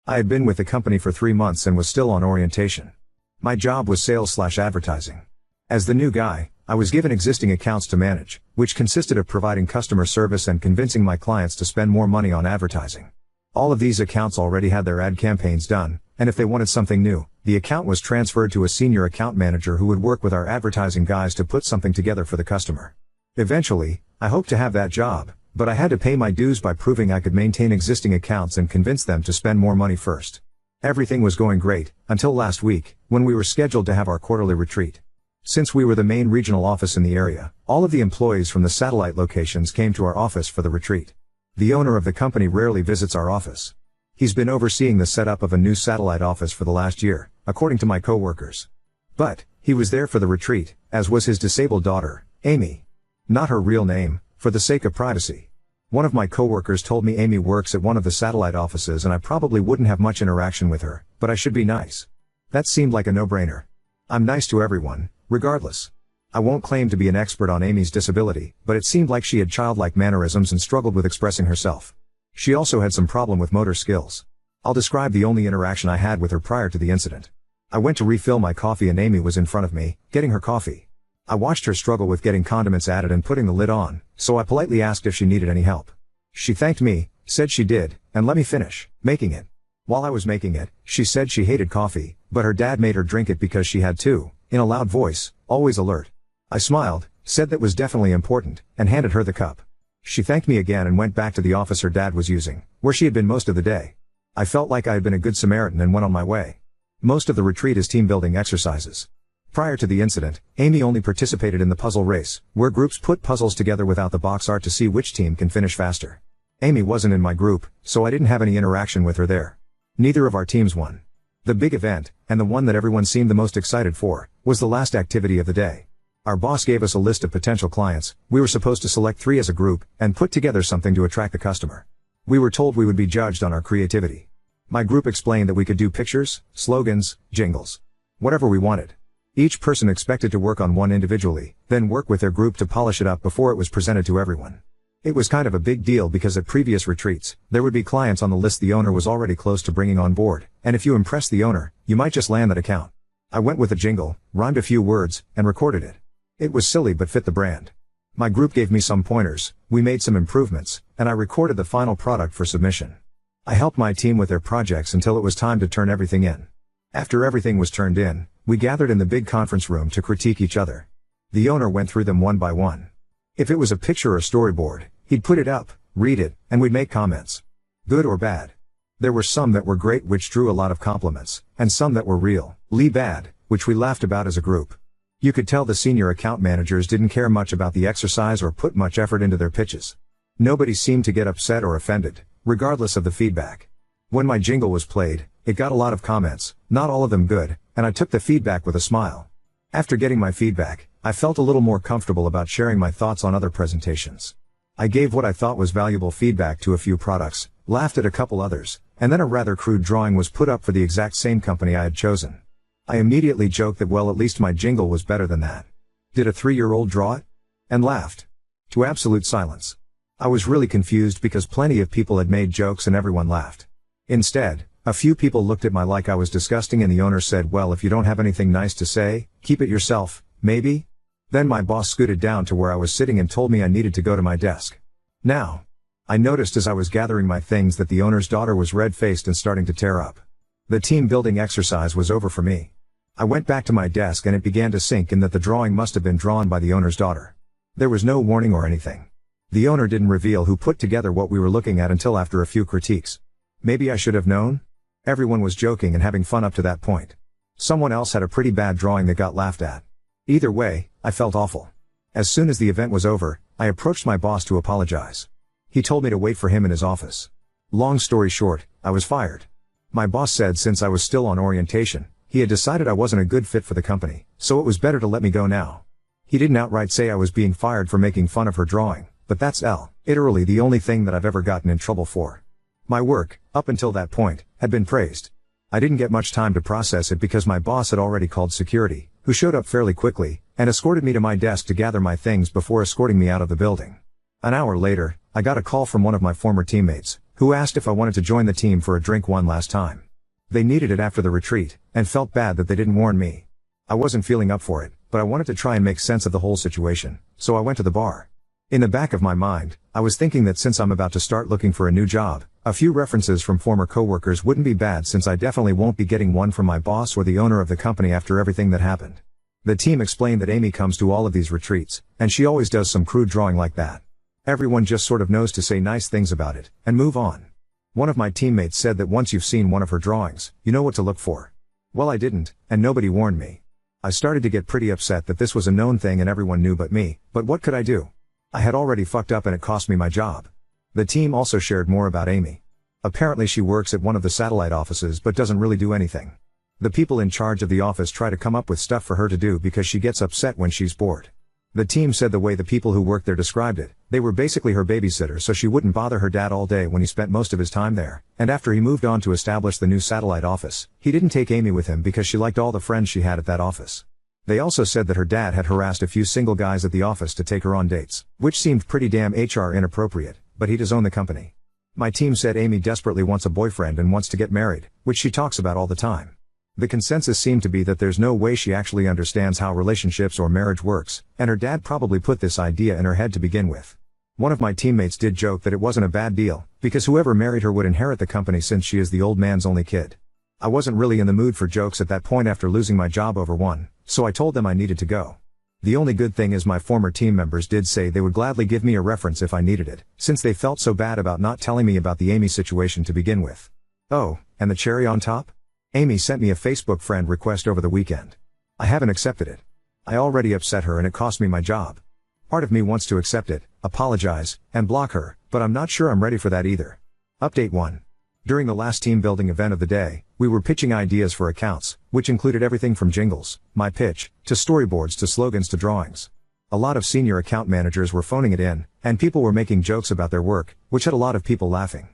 I had been with the company for 3 months and was still on orientation. My job was sales/advertising. As the new guy, I was given existing accounts to manage, which consisted of providing customer service and convincing my clients to spend more money on advertising. All of these accounts already had their ad campaigns done, and if they wanted something new, the account was transferred to a senior account manager who would work with our advertising guys to put something together for the customer. Eventually, I hoped to have that job, but I had to pay my dues by proving I could maintain existing accounts and convince them to spend more money first. Everything was going great, until last week, when we were scheduled to have our quarterly retreat. Since we were the main regional office in the area, all of the employees from the satellite locations came to our office for the retreat. The owner of the company rarely visits our office. He's been overseeing the setup of a new satellite office for the last year, according to my co-workers. But, he was there for the retreat, as was his disabled daughter, Amy. Not her real name, for the sake of privacy. One of my co-workers told me Amy works at one of the satellite offices and I probably wouldn't have much interaction with her, but I should be nice. That seemed like a no-brainer. I'm nice to everyone, regardless. I won't claim to be an expert on Amy's disability, but it seemed like she had childlike mannerisms and struggled with expressing herself. She also had some problem with motor skills. I'll describe the only interaction I had with her prior to the incident. I went to refill my coffee and Amy was in front of me, getting her coffee. I watched her struggle with getting condiments added and putting the lid on, so I politely asked if she needed any help. She thanked me, said she did, and let me finish making it. While I was making it, she said she hated coffee, but her dad made her drink it because she had to, in a loud voice, always alert. I smiled, said that was definitely important, and handed her the cup. She thanked me again and went back to the office her dad was using, where she had been most of the day. I felt like I had been a good Samaritan and went on my way. Most of the retreat is team-building exercises. Prior to the incident, Amy only participated in the puzzle race, where groups put puzzles together without the box art to see which team can finish faster. Amy wasn't in my group, so I didn't have any interaction with her there. Neither of our teams won. The big event, and the one that everyone seemed the most excited for, was the last activity of the day. Our boss gave us a list of potential clients. We were supposed to select 3 as a group, and put together something to attract the customer. We were told we would be judged on our creativity. My group explained that we could do pictures, slogans, jingles. Whatever we wanted. Each person expected to work on one individually, then work with their group to polish it up before it was presented to everyone. It was kind of a big deal because at previous retreats, there would be clients on the list the owner was already close to bringing on board, and if you impressed the owner, you might just land that account. I went with a jingle, rhymed a few words, and recorded it. It was silly but fit the brand. My group gave me some pointers, we made some improvements, and I recorded the final product for submission. I helped my team with their projects until it was time to turn everything in. After everything was turned in, we gathered in the big conference room to critique each other. The owner went through them one by one. If it was a picture or storyboard, he'd put it up, read it, and we'd make comments. Good or bad. There were some that were great which drew a lot of compliments, and some that were really bad, which we laughed about as a group. You could tell the senior account managers didn't care much about the exercise or put much effort into their pitches. Nobody seemed to get upset or offended, regardless of the feedback. When my jingle was played, it got a lot of comments, not all of them good, and I took the feedback with a smile. After getting my feedback, I felt a little more comfortable about sharing my thoughts on other presentations. I gave what I thought was valuable feedback to a few products, laughed at a couple others, and then a rather crude drawing was put up for the exact same company I had chosen. I immediately joked that well, at least my jingle was better than that. Did a 3-year-old draw it? And laughed. To absolute silence. I was really confused because plenty of people had made jokes and everyone laughed. Instead, a few people looked at me like I was disgusting and the owner said, well, if you don't have anything nice to say, keep it yourself, maybe? Then my boss scooted down to where I was sitting and told me I needed to go to my desk. Now, I noticed as I was gathering my things that the owner's daughter was red-faced and starting to tear up. The team building exercise was over for me. I went back to my desk and it began to sink in that the drawing must have been drawn by the owner's daughter. There was no warning or anything. The owner didn't reveal who put together what we were looking at until after a few critiques. Maybe I should have known? Everyone was joking and having fun up to that point. Someone else had a pretty bad drawing that got laughed at. Either way, I felt awful. As soon as the event was over, I approached my boss to apologize. He told me to wait for him in his office. Long story short, I was fired. My boss said since I was still on orientation, he had decided I wasn't a good fit for the company, so it was better to let me go now. He didn't outright say I was being fired for making fun of her drawing, but that's literally the only thing that I've ever gotten in trouble for. My work, up until that point, had been praised. I didn't get much time to process it because my boss had already called security, who showed up fairly quickly, and escorted me to my desk to gather my things before escorting me out of the building. An hour later, I got a call from one of my former teammates, who asked if I wanted to join the team for a drink one last time. They needed it after the retreat, and felt bad that they didn't warn me. I wasn't feeling up for it, but I wanted to try and make sense of the whole situation, so I went to the bar. In the back of my mind, I was thinking that since I'm about to start looking for a new job, a few references from former coworkers wouldn't be bad, since I definitely won't be getting one from my boss or the owner of the company after everything that happened. The team explained that Amy comes to all of these retreats, and she always does some crude drawing like that. Everyone just sort of knows to say nice things about it, and move on. One of my teammates said that once you've seen one of her drawings, you know what to look for. Well, I didn't, and nobody warned me. I started to get pretty upset that this was a known thing and everyone knew but me, but what could I do? I had already fucked up and it cost me my job. The team also shared more about Amy. Apparently she works at one of the satellite offices but doesn't really do anything. The people in charge of the office try to come up with stuff for her to do because she gets upset when she's bored. The team said the way the people who worked there described it, they were basically her babysitter so she wouldn't bother her dad all day when he spent most of his time there, and after he moved on to establish the new satellite office, he didn't take Amy with him because she liked all the friends she had at that office. They also said that her dad had harassed a few single guys at the office to take her on dates, which seemed pretty damn HR inappropriate, but he does own the company. My team said Amy desperately wants a boyfriend and wants to get married, which she talks about all the time. The consensus seemed to be that there's no way she actually understands how relationships or marriage works, and her dad probably put this idea in her head to begin with. One of my teammates did joke that it wasn't a bad deal, because whoever married her would inherit the company since she is the old man's only kid. I wasn't really in the mood for jokes at that point after losing my job over one, so I told them I needed to go. The only good thing is my former team members did say they would gladly give me a reference if I needed it, since they felt so bad about not telling me about the Amy situation to begin with. Oh, and the cherry on top? Amy sent me a Facebook friend request over the weekend. I haven't accepted it. I already upset her and it cost me my job. Part of me wants to accept it, apologize, and block her, but I'm not sure I'm ready for that either. Update 1. During the last team building event of the day, we were pitching ideas for accounts, which included everything from jingles, my pitch, to storyboards to slogans to drawings. A lot of senior account managers were phoning it in, and people were making jokes about their work, which had a lot of people laughing.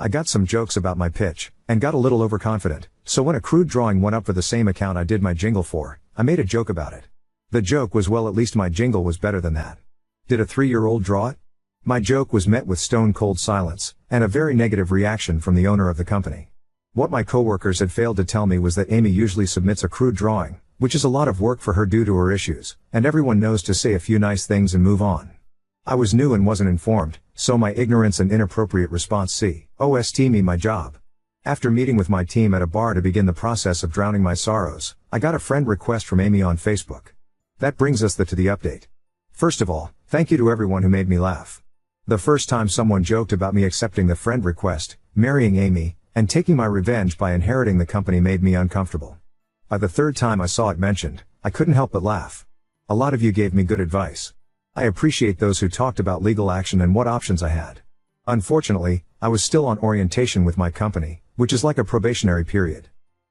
I got some jokes about my pitch, and got a little overconfident, so when a crude drawing went up for the same account I did my jingle for, I made a joke about it. The joke was, well, at least my jingle was better than that. Did a 3-year-old draw it? My joke was met with stone cold silence, and a very negative reaction from the owner of the company. What my coworkers had failed to tell me was that Amy usually submits a crude drawing, which is a lot of work for her due to her issues, and everyone knows to say a few nice things and move on. I was new and wasn't informed, so my ignorance and inappropriate response cost me my job. After meeting with my team at a bar to begin the process of drowning my sorrows, I got a friend request from Amy on Facebook. That brings us to the update. First of all, thank you to everyone who made me laugh. The first time someone joked about me accepting the friend request, marrying Amy, and taking my revenge by inheriting the company made me uncomfortable. By the third time I saw it mentioned, I couldn't help but laugh. A lot of you gave me good advice. I appreciate those who talked about legal action and what options I had. Unfortunately, I was still on orientation with my company, which is like a probationary period.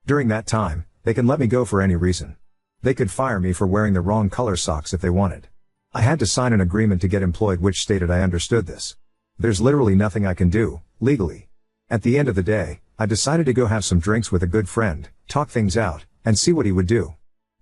During that time, they can let me go for any reason. They could fire me for wearing the wrong color socks if they wanted. I had to sign an agreement to get employed which stated I understood this. There's literally nothing I can do, legally. At the end of the day, I decided to go have some drinks with a good friend, talk things out, and see what he would do.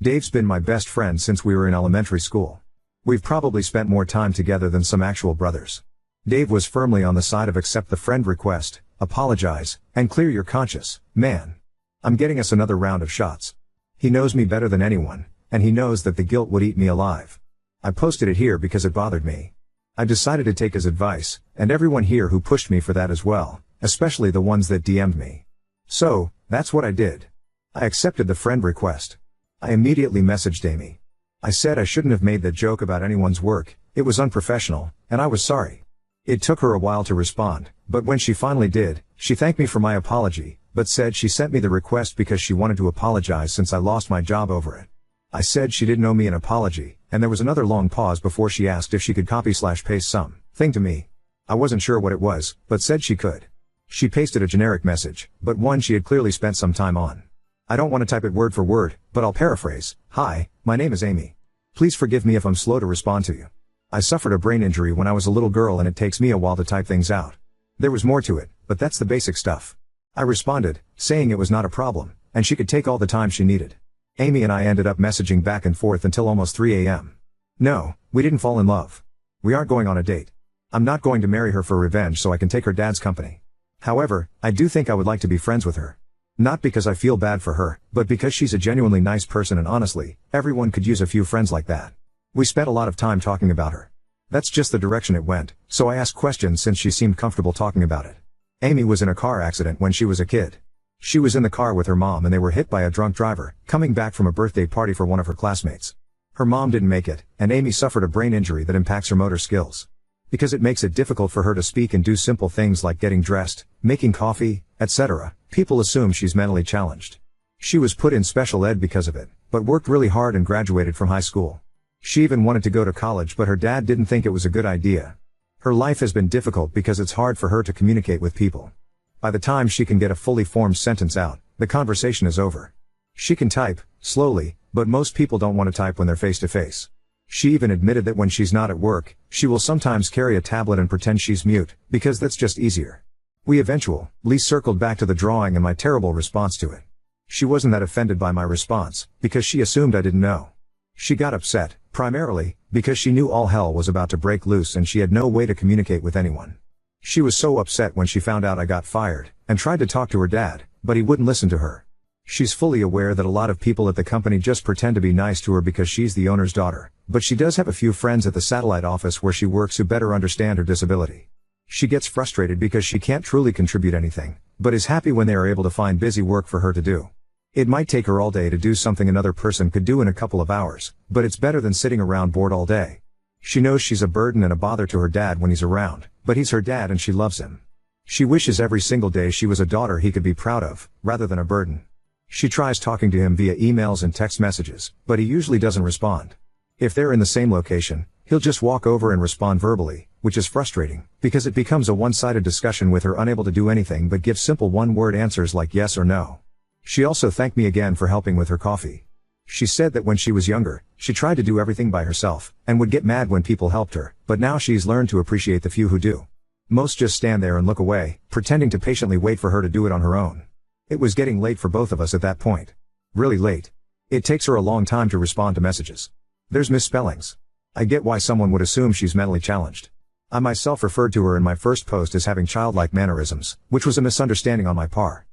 Dave's been my best friend since we were in elementary school. We've probably spent more time together than some actual brothers. Dave was firmly on the side of accept the friend request, apologize, and clear your conscience, man. I'm getting us another round of shots. He knows me better than anyone, and he knows that the guilt would eat me alive. I posted it here because it bothered me. I decided to take his advice, and everyone here who pushed me for that as well, especially the ones that DM'd me. So, that's what I did. I accepted the friend request. I immediately messaged Amy. I said I shouldn't have made that joke about anyone's work, it was unprofessional, and I was sorry. It took her a while to respond, but when she finally did, she thanked me for my apology, but said she sent me the request because she wanted to apologize since I lost my job over it. I said she didn't owe me an apology, and there was another long pause before she asked if she could copy/paste something to me. I wasn't sure what it was, but said she could. She pasted a generic message, but one she had clearly spent some time on. I don't want to type it word for word, but I'll paraphrase. Hi, my name is Amy. Please forgive me if I'm slow to respond to you. I suffered a brain injury when I was a little girl and it takes me a while to type things out. There was more to it, but that's the basic stuff. I responded, saying it was not a problem, and she could take all the time she needed. Amy and I ended up messaging back and forth until almost 3 a.m. No, we didn't fall in love. We aren't going on a date. I'm not going to marry her for revenge so I can take her dad's company. However, I do think I would like to be friends with her. Not because I feel bad for her, but because she's a genuinely nice person and honestly, everyone could use a few friends like that. We spent a lot of time talking about her. That's just the direction it went, so I asked questions since she seemed comfortable talking about it. Amy was in a car accident when she was a kid. She was in the car with her mom and they were hit by a drunk driver, coming back from a birthday party for one of her classmates. Her mom didn't make it, and Amy suffered a brain injury that impacts her motor skills. Because it makes it difficult for her to speak and do simple things like getting dressed, making coffee, etc., people assume she's mentally challenged. She was put in special ed because of it, but worked really hard and graduated from high school. She even wanted to go to college, but her dad didn't think it was a good idea. Her life has been difficult because it's hard for her to communicate with people. By the time she can get a fully formed sentence out, the conversation is over. She can type, slowly, but most people don't want to type when they're face to face. She even admitted that when she's not at work, she will sometimes carry a tablet and pretend she's mute, because that's just easier. We eventually circled back to the drawing and my terrible response to it. She wasn't that offended by my response, because she assumed I didn't know. She got upset, primarily, because she knew all hell was about to break loose and she had no way to communicate with anyone. She was so upset when she found out I got fired, and tried to talk to her dad, but he wouldn't listen to her. She's fully aware that a lot of people at the company just pretend to be nice to her because she's the owner's daughter, but she does have a few friends at the satellite office where she works who better understand her disability. She gets frustrated because she can't truly contribute anything, but is happy when they are able to find busy work for her to do. It might take her all day to do something another person could do in a couple of hours, but it's better than sitting around bored all day. She knows she's a burden and a bother to her dad when he's around, but he's her dad and she loves him. She wishes every single day she was a daughter he could be proud of, rather than a burden. She tries talking to him via emails and text messages, but he usually doesn't respond. If they're in the same location, he'll just walk over and respond verbally, which is frustrating, because it becomes a one-sided discussion with her unable to do anything but give simple one-word answers like yes or no. She also thanked me again for helping with her coffee. She said that when she was younger, she tried to do everything by herself, and would get mad when people helped her, but now she's learned to appreciate the few who do. Most just stand there and look away, pretending to patiently wait for her to do it on her own. It was getting late for both of us at that point. Really late. It takes her a long time to respond to messages. There's misspellings. I get why someone would assume she's mentally challenged. I myself referred to her in my first post as having childlike mannerisms, which was a misunderstanding on my part.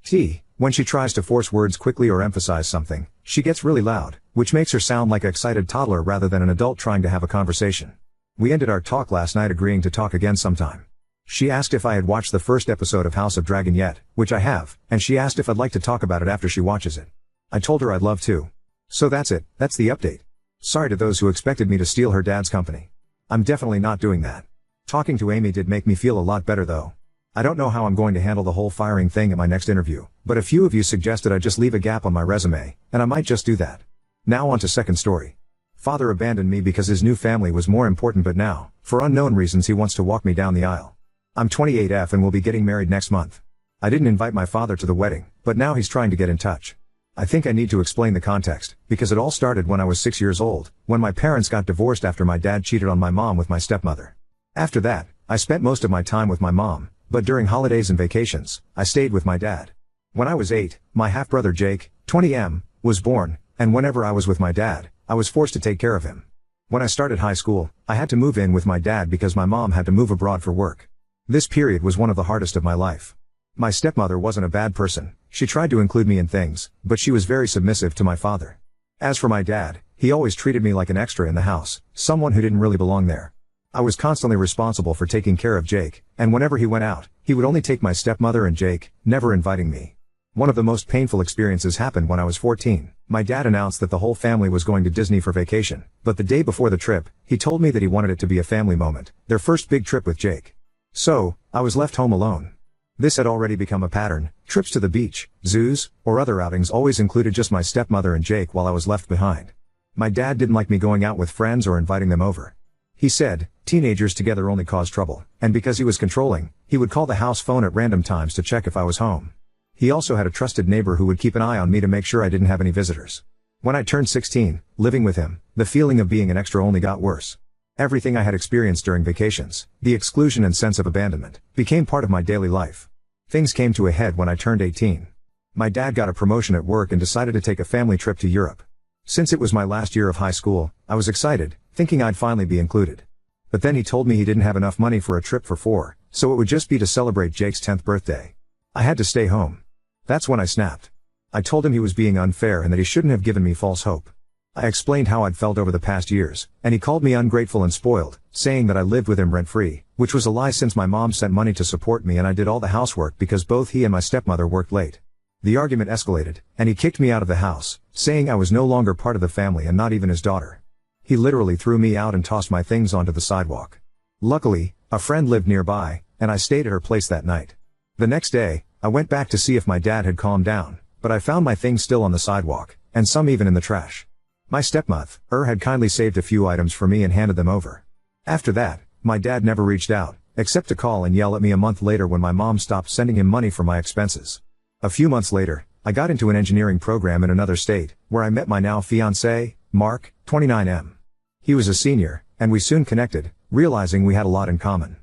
When she tries to force words quickly or emphasize something, she gets really loud, which makes her sound like an excited toddler rather than an adult trying to have a conversation. We ended our talk last night agreeing to talk again sometime. She asked if I had watched the first episode of House of Dragon yet, which I have, and she asked if I'd like to talk about it after she watches it. I told her I'd love to. So that's it, that's the update. Sorry to those who expected me to steal her dad's company. I'm definitely not doing that. Talking to Amy did make me feel a lot better though. I don't know how I'm going to handle the whole firing thing at my next interview, but a few of you suggested I just leave a gap on my resume, and I might just do that. Now on to second story. Father abandoned me because his new family was more important, but now, for unknown reasons, he wants to walk me down the aisle. I'm 28F and will be getting married next month. I didn't invite my father to the wedding, but now he's trying to get in touch. I think I need to explain the context, because it all started when I was 6 years old, when my parents got divorced after my dad cheated on my mom with my stepmother. After that, I spent most of my time with my mom, but during holidays and vacations, I stayed with my dad. When I was 8, my half-brother Jake, 20M, was born, and whenever I was with my dad, I was forced to take care of him. When I started high school, I had to move in with my dad because my mom had to move abroad for work. This period was one of the hardest of my life. My stepmother wasn't a bad person, she tried to include me in things, but she was very submissive to my father. As for my dad, he always treated me like an extra in the house, someone who didn't really belong there. I was constantly responsible for taking care of Jake, and whenever he went out, he would only take my stepmother and Jake, never inviting me. One of the most painful experiences happened when I was 14. My dad announced that the whole family was going to Disney for vacation, but the day before the trip, he told me that he wanted it to be a family moment, their first big trip with Jake. So, I was left home alone. This had already become a pattern. Trips to the beach, zoos, or other outings always included just my stepmother and Jake while I was left behind. My dad didn't like me going out with friends or inviting them over. He said, teenagers together only cause trouble, and because he was controlling, he would call the house phone at random times to check if I was home. He also had a trusted neighbor who would keep an eye on me to make sure I didn't have any visitors. When I turned 16, living with him, the feeling of being an extra only got worse. Everything I had experienced during vacations, the exclusion and sense of abandonment, became part of my daily life. Things came to a head when I turned 18. My dad got a promotion at work and decided to take a family trip to Europe. Since it was my last year of high school, I was excited, thinking I'd finally be included. But then he told me he didn't have enough money for a trip for 4, so it would just be to celebrate Jake's 10th birthday. I had to stay home. That's when I snapped. I told him he was being unfair and that he shouldn't have given me false hope. I explained how I'd felt over the past years, and he called me ungrateful and spoiled, saying that I lived with him rent-free, which was a lie since my mom sent money to support me and I did all the housework because both he and my stepmother worked late. The argument escalated, and he kicked me out of the house, saying I was no longer part of the family and not even his daughter. He literally threw me out and tossed my things onto the sidewalk. Luckily, a friend lived nearby, and I stayed at her place that night. The next day, I went back to see if my dad had calmed down, but I found my things still on the sidewalk, and some even in the trash. My stepmother had kindly saved a few items for me and handed them over. After that, my dad never reached out, except to call and yell at me a month later when my mom stopped sending him money for my expenses. A few months later, I got into an engineering program in another state, where I met my now fiancé, Mark, 29M. He was a senior, and we soon connected, realizing we had a lot in common.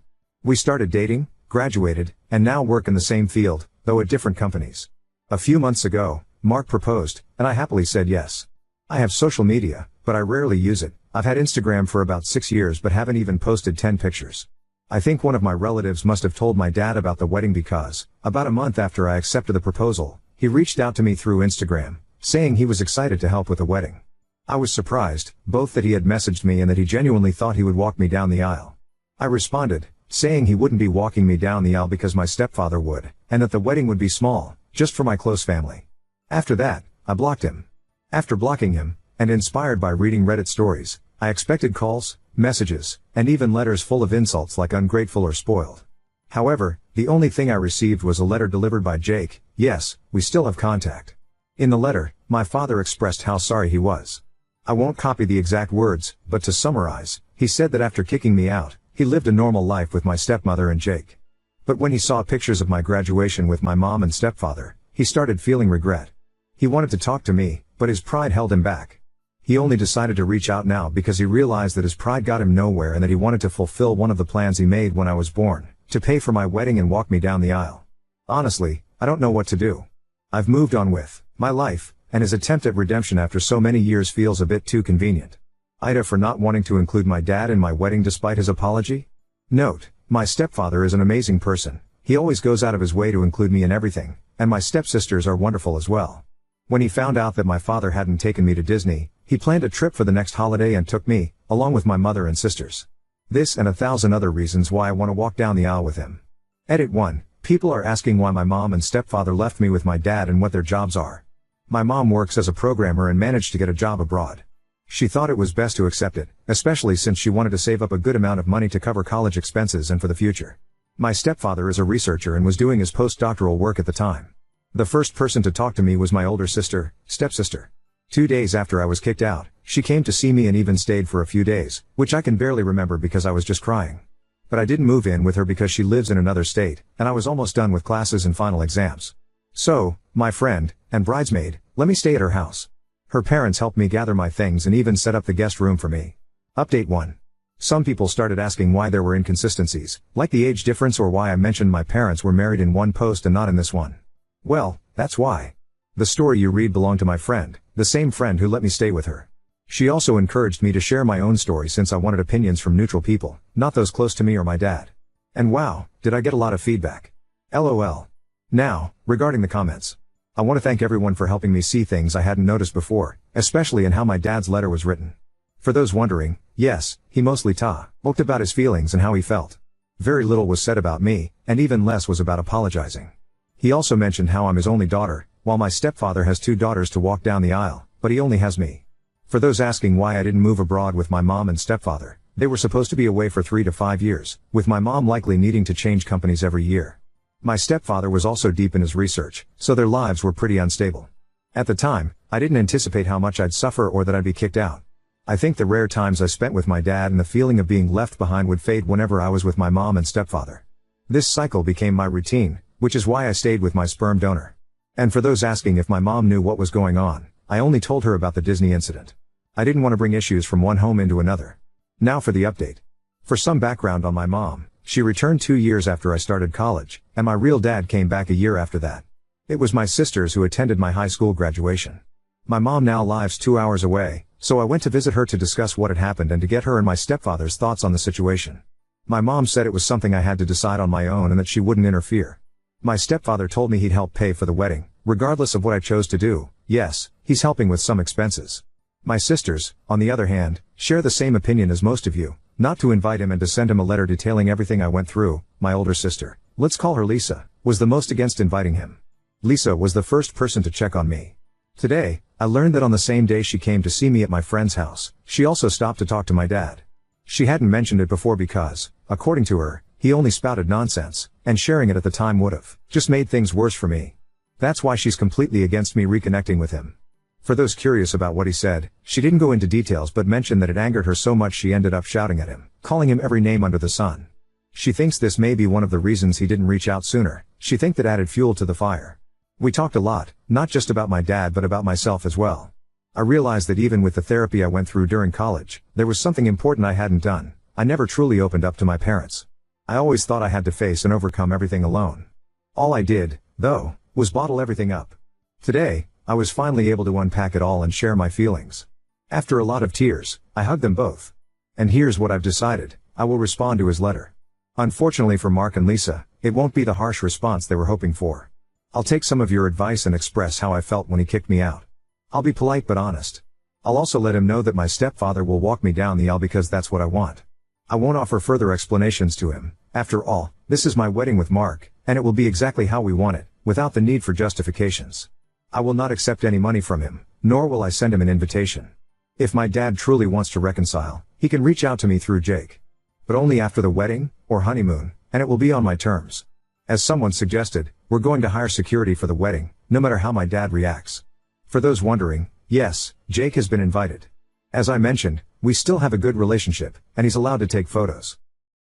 We started dating, graduated, and now work in the same field, though at different companies. A few months ago, Mark proposed, and I happily said yes. I have social media, but I rarely use it. I've had Instagram for about 6 years but haven't even posted 10 pictures. I think one of my relatives must have told my dad about the wedding because, about a month after I accepted the proposal, he reached out to me through Instagram, saying he was excited to help with the wedding. I was surprised, both that he had messaged me and that he genuinely thought he would walk me down the aisle. I responded, saying he wouldn't be walking me down the aisle because my stepfather would, and that the wedding would be small, just for my close family. After that, I blocked him. After blocking him, and inspired by reading Reddit stories, I expected calls, messages, and even letters full of insults like ungrateful or spoiled. However, the only thing I received was a letter delivered by Jake. Yes, we still have contact. In the letter, my father expressed how sorry he was. I won't copy the exact words, but to summarize, he said that after kicking me out, he lived a normal life with my stepmother and Jake. But when he saw pictures of my graduation with my mom and stepfather, he started feeling regret. He wanted to talk to me, but his pride held him back. He only decided to reach out now because he realized that his pride got him nowhere and that he wanted to fulfill one of the plans he made when I was born, to pay for my wedding and walk me down the aisle. Honestly, I don't know what to do. I've moved on with my life, and his attempt at redemption after so many years feels a bit too convenient. Ida for not wanting to include my dad in my wedding despite his apology? Note, my stepfather is an amazing person. He always goes out of his way to include me in everything, and my stepsisters are wonderful as well. When he found out that my father hadn't taken me to Disney, he planned a trip for the next holiday and took me, along with my mother and sisters. This and 1,000 other reasons why I want to walk down the aisle with him. Edit 1. People are asking why my mom and stepfather left me with my dad and what their jobs are. My mom works as a programmer and managed to get a job abroad. She thought it was best to accept it, especially since she wanted to save up a good amount of money to cover college expenses and for the future. My stepfather is a researcher and was doing his postdoctoral work at the time. The first person to talk to me was my older stepsister. 2 days after I was kicked out, she came to see me and even stayed for a few days, which I can barely remember because I was just crying. But I didn't move in with her because she lives in another state, and I was almost done with classes and final exams. So, my friend, and bridesmaid, let me stay at her house. Her parents helped me gather my things and even set up the guest room for me. Update 1. Some people started asking why there were inconsistencies, like the age difference or why I mentioned my parents were married in one post and not in this one. Well, that's why. The story you read belonged to my friend, the same friend who let me stay with her. She also encouraged me to share my own story since I wanted opinions from neutral people, not those close to me or my dad. And wow, did I get a lot of feedback. LOL. Now, regarding the comments. I want to thank everyone for helping me see things I hadn't noticed before, especially in how my dad's letter was written. For those wondering, yes, he mostly talked about his feelings and how he felt. Very little was said about me, and even less was about apologizing. He also mentioned how I'm his only daughter, while my stepfather has 2 daughters to walk down the aisle, but he only has me. For those asking why I didn't move abroad with my mom and stepfather, they were supposed to be away for 3 to 5 years, with my mom likely needing to change companies every year. My stepfather was also deep in his research, so their lives were pretty unstable. At the time, I didn't anticipate how much I'd suffer or that I'd be kicked out. I think the rare times I spent with my dad and the feeling of being left behind would fade whenever I was with my mom and stepfather. This cycle became my routine, which is why I stayed with my sperm donor. And for those asking if my mom knew what was going on, I only told her about the Disney incident. I didn't want to bring issues from one home into another. Now for the update. For some background on my mom, she returned 2 years after I started college, and my real dad came back a year after that. It was my sisters who attended my high school graduation. My mom now lives 2 hours away, so I went to visit her to discuss what had happened and to get her and my stepfather's thoughts on the situation. My mom said it was something I had to decide on my own and that she wouldn't interfere. My stepfather told me he'd help pay for the wedding, regardless of what I chose to do. Yes, he's helping with some expenses. My sisters, on the other hand, share the same opinion as most of you, not to invite him and to send him a letter detailing everything I went through. My older sister, let's call her Lisa, was the most against inviting him. Lisa was the first person to check on me. Today, I learned that on the same day she came to see me at my friend's house, she also stopped to talk to my dad. She hadn't mentioned it before because, according to her, he only spouted nonsense, and sharing it at the time would've just made things worse for me. That's why she's completely against me reconnecting with him. For those curious about what he said, she didn't go into details but mentioned that it angered her so much she ended up shouting at him, calling him every name under the sun. She thinks this may be one of the reasons he didn't reach out sooner. She thinks that added fuel to the fire. We talked a lot, not just about my dad but about myself as well. I realized that even with the therapy I went through during college, there was something important I hadn't done. I never truly opened up to my parents. I always thought I had to face and overcome everything alone. All I did, though, was bottle everything up. Today, I was finally able to unpack it all and share my feelings. After a lot of tears, I hugged them both. And here's what I've decided: I will respond to his letter. Unfortunately for Mark and Lisa, it won't be the harsh response they were hoping for. I'll take some of your advice and express how I felt when he kicked me out. I'll be polite but honest. I'll also let him know that my stepfather will walk me down the aisle because that's what I want. I won't offer further explanations to him. After all, this is my wedding with Mark, and it will be exactly how we want it, without the need for justifications. I will not accept any money from him, nor will I send him an invitation. If my dad truly wants to reconcile, he can reach out to me through Jake. But only after the wedding, or honeymoon, and it will be on my terms. As someone suggested, we're going to hire security for the wedding, no matter how my dad reacts. For those wondering, yes, Jake has been invited. As I mentioned, we still have a good relationship, and he's allowed to take photos.